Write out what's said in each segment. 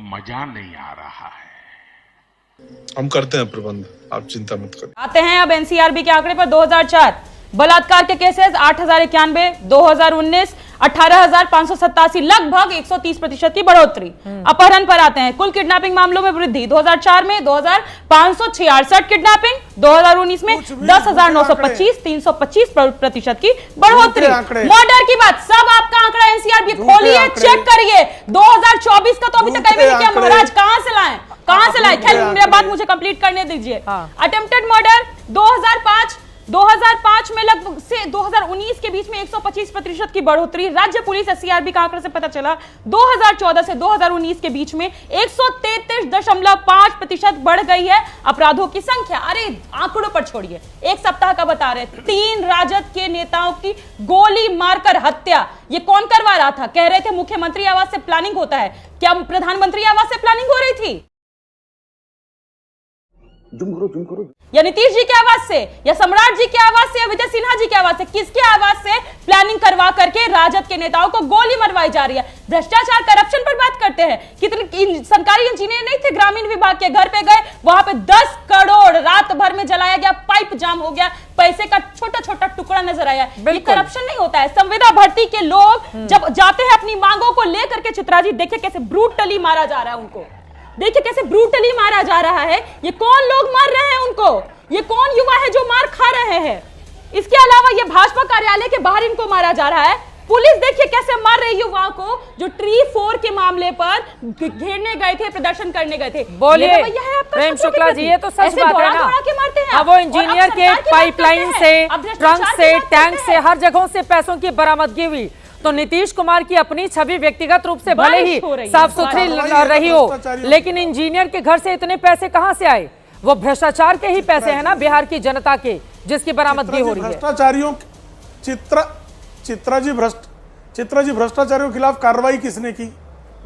मजा नहीं आ रहा है। हम करते हैं प्रबंध, आप चिंता मत करें। आते हैं अब एनसीआरबी के आंकड़े पर। 2004 बलात्कार के केसेस 8091, 2019 18,587, लगभग 130% की बढ़ोतरी। अपहरण पर आते हैं। कुल किडनैपिंग मामलों में वृद्धि। 2004 में 2566 किडनैपिंग, 2019 में 10,925, 325% की बढ़ोतरी। मर्डर की बात, सब आपका आंकड़ा एनसीआरबी खोलिए, चेक करिए। 2024 का तो अभी तक नहीं किया महाराज, कहां से लाएं, कहां से लाए? खैर मेरा बात मुझे कंप्लीट करने दीजिए। अटेम्प्टेड मर्डर 2005 में लगभग से 2019 के बीच में 125% की बढ़ोतरी। राज्य पुलिस एससीआरबी का आंकड़े से पता चला 2014 से 2019 के बीच में 133.5% बढ़ गई है अपराधों की संख्या। अरे आंकड़ों पर छोड़िए, एक सप्ताह का बता रहे 3 राजद के नेताओं की गोली मारकर हत्या। ये कौन करवा रहा था? कह रहे थे मुख्यमंत्री आवास से प्लानिंग होता है। क्या प्रधानमंत्री आवास से प्लानिंग हो रही थी? जुम करो। या नीतीश जी के आवाज से, या सम्राट जी के आवाज से, या विजय सिन्हा जी के आवाज से? किसके आवाज से प्लानिंग करवा करके राजद के नेताओं को गोली मरवाई जा रही है? भ्रष्टाचार करप्शन पर बात करते हैं। कितने सरकारी इंजीनियर नहीं थे, ग्रामीण विभाग के घर पे गए, वहां पे 10 करोड़ रात भर में जलाया गया, पाइप जाम हो गया, पैसे का छोटा छोटा टुकड़ा नजर आया। ये करप्शन नहीं होता है? संविदा भर्ती के लोग जब जाते हैं अपनी मांगों को लेकर के, चित्रा जी देखिए कैसे ब्रूटली मारा जा रहा है उनको, देखिए कैसे ब्रूटली मारा जा रहा है। ये कौन लोग मार रहे हैं उनको? ये कौन युवा है जो मार खा रहे हैं? इसके अलावा ये भाजपा कार्यालय के बाहर इनको मारा जा रहा है। पुलिस देखिए कैसे मार रही युवाओं को जो ट्री 4 के मामले पर घेरने गए थे, प्रदर्शन करने गए थे। बोलिए प्रेम शुक्ला जी, ये तो सच बात है ना। हाँ, वो इंजीनियर के पाइपलाइन से, ट्रंक से, टैंक से, हर जगहों से पैसों की बरामदगी हुई। तो नीतीश कुमार की अपनी छवि व्यक्तिगत रूप से भले ही साफ सुथरी रही हो, लेकिन इंजीनियर के घर से इतने पैसे कहां से आए? वो भ्रष्टाचार के ही पैसे हैं ना, बिहार की जनता के, जिसकी बरामदगी हो रही है। भ्रष्टाचारियों चित्रा जी भ्रष्टाचारियों के खिलाफ कार्रवाई किसने की?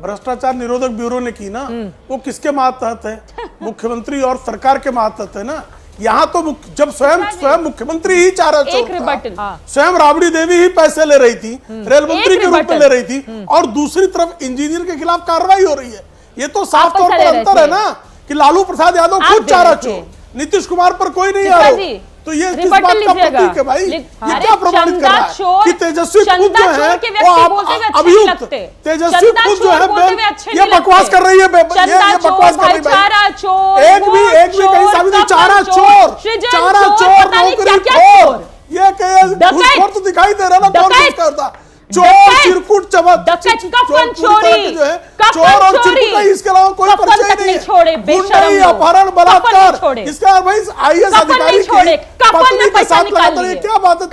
भ्रष्टाचार निरोधक ब्यूरो ने की ना। वो किसके मातहत है? मुख्यमंत्री और सरकार के मातहत है ना। यहाँ तो जब स्वयं मुख्यमंत्री ही चारा चोर था, स्वयं राबड़ी देवी ही पैसे ले रही थी, रेल मंत्री के रूप में ले रही थी, और दूसरी तरफ इंजीनियर के खिलाफ कार्रवाई हो रही है। ये तो साफ तौर पर अंतर है ना कि लालू प्रसाद यादव खुद चारा चोर, नीतीश कुमार पर कोई नहीं आरोप। तो ये किस बात का प्रतीक है भाई? ये क्या प्रमाणित कर रहा है कि तेजस्वी खुद जो है वो अभियुक्त, तेजस्वी खुद जो है ये बकवास कर रही है, ये बकवास कर रही है। एक भी कहीं साबित नहीं। चारा चोर नौकरीखोर, ये घूसखोर तो दिखाई दे रहा ना, कौन करता? चोर, चिरकुट, कफन चोरी, जो है चोर और चिरकुट, इसके अलावा कोई परिचय नहीं है। अपहरण, बलात्कार, इसका भाई आईएएस अधिकारी की पत्नी के साथ लगातार, ये क्या बात है?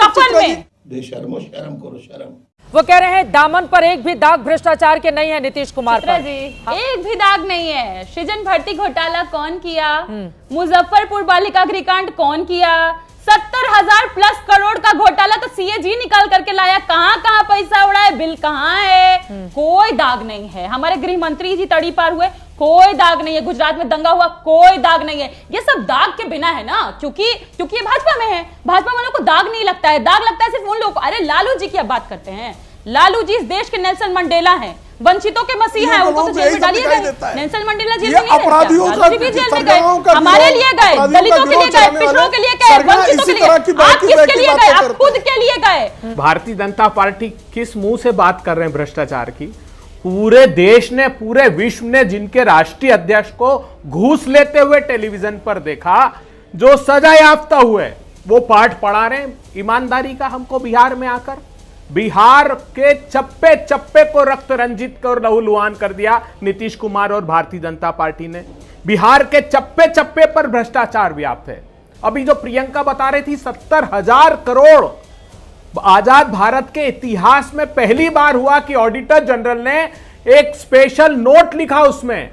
बेशर्मो, शर्म करो, शर्म। वो कह रहे हैं दामन पर एक भी दाग भ्रष्टाचार के नहीं है नीतीश कुमार पर। एक भी दाग नहीं है। सृजन भर्ती घोटाला कौन किया? मुजफ्फरपुर बालिका गृहकांड कौन किया? 70,000 प्लस करोड़ का घोटाला तो सीएजी निकाल करके लाया। कहां पैसा उड़ा है? बिल कहां है? कोई दाग नहीं है। हमारे गृह मंत्री जी तड़ी पार हुए, कोई दाग नहीं है। गुजरात में दंगा हुआ, कोई दाग नहीं है। ये सब दाग के बिना है ना, क्योंकि ये भाजपा में है। भाजपा वालों को दाग नहीं लगता है, दाग लगता है सिर्फ उन लोगों को। अरे लालू जी की अब बात करते हैं। लालू जी इस देश के नेल्सन मंडेला हैं, वंचितों के मसीहा है, उनको तो जेल में डालिए गए। नेल्सन मंडेला जेल में नहीं रहता, भी जेल में गए, हमारे लिए गए, दलितों के लिए गए, पिछड़ों के लिए गए, वंचितों के लिए। आप किसके लिए गए? आप खुद के लिए गए। भारतीय जनता पार्टी किस मुंह से बात कर रहे हैं भ्रष्टाचार की? पूरे देश ने, पूरे विश्व ने जिनके राष्ट्रीय अध्यक्ष को घूस लेते हुए टेलीविजन पर देखा, जो सजा याफ्ता हुए, वो पाठ पढ़ा रहे ईमानदारी का हमको बिहार में आकर। बिहार के चप्पे चप्पे को रक्त रंजित कर लहूलुहान कर दिया नीतीश कुमार और भारतीय जनता पार्टी ने। बिहार के चप्पे चप्पे पर भ्रष्टाचार व्याप्त है। अभी जो प्रियंका बता रही थी 70,000 करोड़, आजाद भारत के इतिहास में पहली बार हुआ कि ऑडिटर जनरल ने एक स्पेशल नोट लिखा उसमें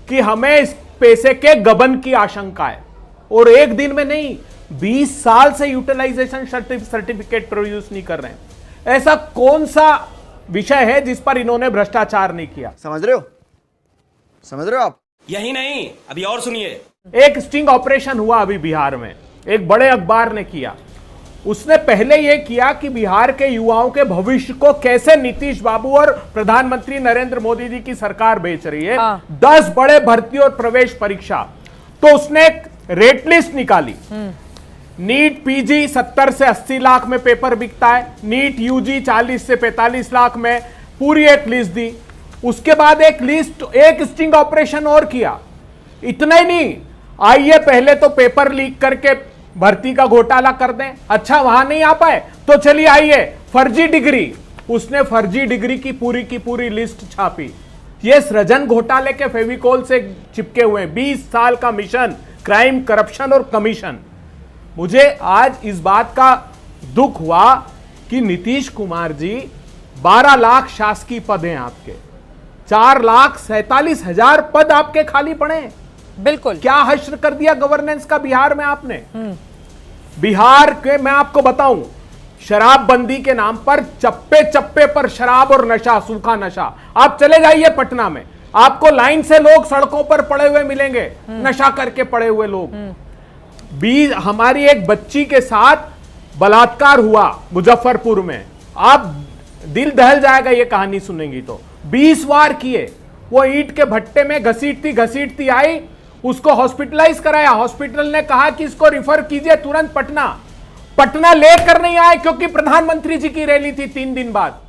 कि हमें इस पैसे के गबन की आशंका है। और एक दिन में नहीं, 20 साल से यूटिलाइजेशन सर्टिफिकेट प्रोड्यूस नहीं कर रहे हैं। ऐसा कौन सा विषय है जिस पर इन्होंने भ्रष्टाचार नहीं किया? समझ रहे हो आप? यही नहीं, अभी और सुनिए। एक स्टिंग ऑपरेशन हुआ अभी बिहार में, एक बड़े अखबार ने किया। उसने पहले यह किया कि बिहार के युवाओं के भविष्य को कैसे नीतीश बाबू और प्रधानमंत्री नरेंद्र मोदी जी की सरकार बेच रही है। 10 बड़े भर्ती और प्रवेश परीक्षा, तो उसने एक रेट लिस्ट निकाली। नीट पीजी 70 से 80 लाख में पेपर बिकता है, नीट यूजी 40 से 45 लाख में, पूरी एक लिस्ट दी। उसके बाद एक लिस्ट, एक स्टिंग ऑपरेशन और किया। इतना ही नहीं, आइए पहले तो पेपर लीक करके भर्ती का घोटाला कर दें। अच्छा वहां नहीं आ पाए तो चलिए आइए फर्जी डिग्री। उसने फर्जी डिग्री की पूरी लिस्ट छापी। ये सृजन घोटाले के फेविकोल से चिपके हुए 20 साल का मिशन, क्राइम, करप्शन और कमीशन। मुझे आज इस बात का दुख हुआ कि नीतीश कुमार जी 12 लाख शासकीय पद हैं आपके, 4,47,000 पद आपके खाली पड़े हैं। बिल्कुल, क्या हश्र कर दिया गवर्नेंस का बिहार में आपने। बिहार के मैं आपको बताऊं, शराबबंदी के नाम पर चप्पे चप्पे पर शराब और नशा, सूखा नशा। आप चले जाइए पटना में, आपको लाइन से लोग सड़कों पर पड़े हुए मिलेंगे, नशा करके पड़े हुए लोग। हमारी एक बच्ची के साथ बलात्कार हुआ मुजफ्फरपुर में, आप दिल दहल जाएगा ये कहानी सुनेंगी तो। 20 वार किए, वो ईंट के भट्टे में घसीटती आई, उसको हॉस्पिटलाइज कराया। हॉस्पिटल ने कहा कि इसको रिफर कीजिए तुरंत पटना लेकर नहीं आए क्योंकि प्रधानमंत्री जी की रैली थी 3 दिन बाद।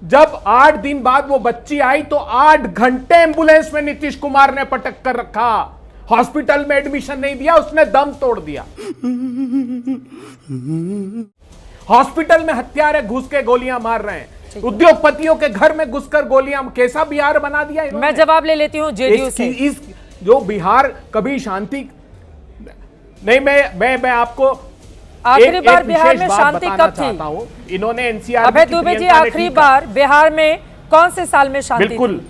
जब 8 दिन बाद वो बच्ची आई तो 8 घंटे एम्बुलेंस में नीतीश कुमार ने पटक कर रखा, हॉस्पिटल में एडमिशन नहीं दिया, उसने दम तोड़ दिया। हॉस्पिटल में हत्यारे घुस के गोलियां मार रहे हैं, उद्योगपतियों के घर में घुसकर गोलियां। कैसा बिहार बना दिया इन्होंने। मैं जवाब ले लेती हूं जेडीयू से। जो बिहार कभी शांति नहीं, मैं आपको आखिरी बार बिहार में शांति कब थी? इन्होंने एनसीआर अभय दुबे जी, आखिरी बार बिहार में कौन से साल में शांति? बिल्कुल,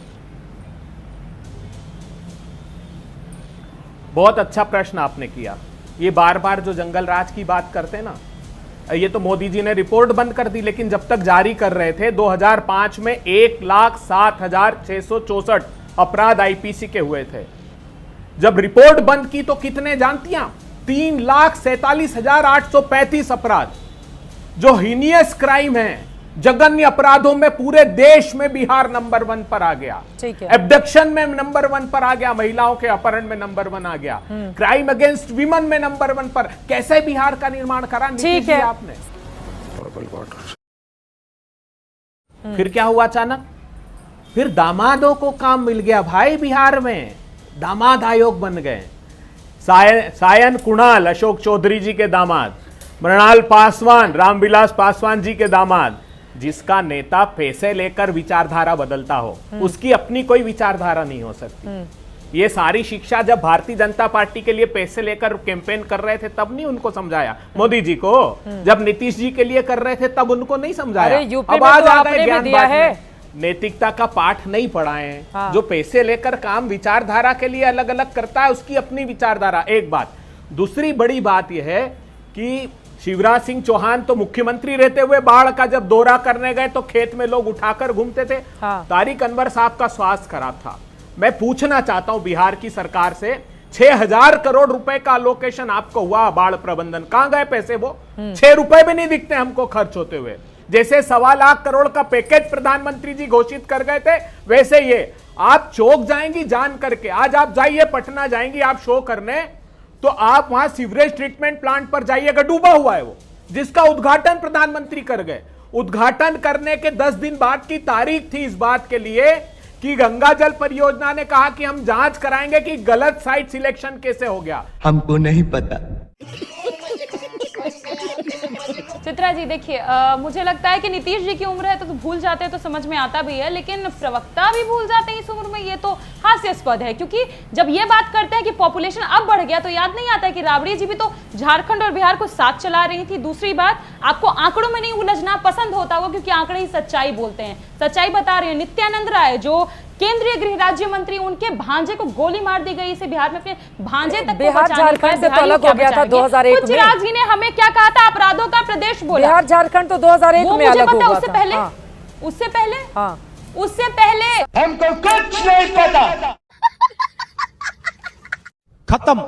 बहुत अच्छा प्रश्न आपने किया। ये बार बार जो जंगल राज की बात करते हैं ना, ये तो मोदी जी ने रिपोर्ट बंद कर दी, लेकिन जब तक जारी कर रहे थे 2005 में 1,07,664 अपराध आईपीसी के हुए थे। जब रिपोर्ट बंद की तो कितने जानती हैं? 3,47,835 अपराध, जो हीनियस क्राइम है, जघन्य अपराधों में पूरे देश में बिहार नंबर 1 पर आ गया। एब्डक्शन में नंबर 1 पर आ गया, महिलाओं के अपहरण में नंबर 1 आ गया, क्राइम अगेंस्ट विमेन में नंबर 1 पर। कैसे बिहार का निर्माण करा नीतीश जी आपने? फिर क्या हुआ अचानक? फिर दामादों को काम मिल गया भाई बिहार में, दामाद आयोग बन गए। सायन कुणाल अशोक चौधरी जी के दामाद, मृणाल पासवान रामविलास पासवान जी के दामाद। जिसका नेता पैसे लेकर विचारधारा बदलता हो, उसकी अपनी कोई विचारधारा नहीं हो सकती। ये सारी शिक्षा जब भारतीय जनता पार्टी के लिए पैसे लेकर कैंपेन कर रहे थे तब नहीं उनको समझाया मोदी जी को, जब नीतीश जी के लिए कर रहे थे तब उनको नहीं समझाया। अब आज आ गए ज्ञान बांटने। नैतिकता का पाठ नहीं पढ़ाए। हाँ। जो पैसे लेकर काम विचारधारा के लिए अलग अलग करता है, उसकी अपनी विचारधारा। एक बात। दूसरी बड़ी बात यह है कि शिवराज सिंह चौहान तो मुख्यमंत्री रहते हुए बाढ़ का जब दौरा करने गए तो खेत में लोग उठाकर घूमते थे। हाँ। तारिक अनवर साहब का स्वास्थ्य खराब था। मैं पूछना चाहता हूं बिहार की सरकार से, 6,000 करोड़ रुपए का अलोकेशन आपको हुआ बाढ़ प्रबंधन, कहां गए पैसे? वो 6 रुपए भी नहीं दिखते हमको खर्च होते हुए। जैसे 1.25 लाख करोड़ का पैकेज प्रधानमंत्री जी घोषित कर गए थे, वैसे ये आप चौक जाएंगी जान करके। आज आप जाइए पटना जाएंगी आप शो करने, तो आप वहां सीवरेज ट्रीटमेंट प्लांट पर जाइएगा, डूबा हुआ है वो, जिसका उद्घाटन प्रधानमंत्री कर गए। उद्घाटन करने के 10 दिन बाद की तारीख थी इस बात के लिए कि गंगा जल परियोजना ने कहा कि हम जांच कराएंगे कि गलत साइट सिलेक्शन कैसे हो गया। हमको नहीं पता। चित्रा जी देखिए, मुझे लगता है कि नीतीश जी की उम्र है तो भूल जाते हैं तो समझ में आता भी है, लेकिन प्रवक्ता भी भूल जाते हैं इस उम्र में, ये तो हास्यास्पद है। क्योंकि जब ये बात करते हैं कि पॉपुलेशन अब बढ़ गया तो याद नहीं आता है कि राबड़ी जी भी तो झारखंड और बिहार को साथ चला रही थी। दूसरी बात, आपको आंकड़ों में नहीं उलझना पसंद होता होगा क्योंकि आंकड़े ही सच्चाई बोलते हैं, सच्चाई बता रहे हैं। नित्यानंद राय जो केंद्रीय गृह राज्य मंत्री, उनके भांजे को गोली मार दी गई, इसे बिहार में अपने भांजे तक बिहार झारखंड से तो अलग हो गया था 2001 में। चिराग जी ने हमें क्या कहा था? अपराधों का प्रदेश बोला। बिहार झारखंड तो 2001 में अलग हुआ था। उससे पहले हाँ। उससे पहले हमको कुछ नहीं पता। खत्म।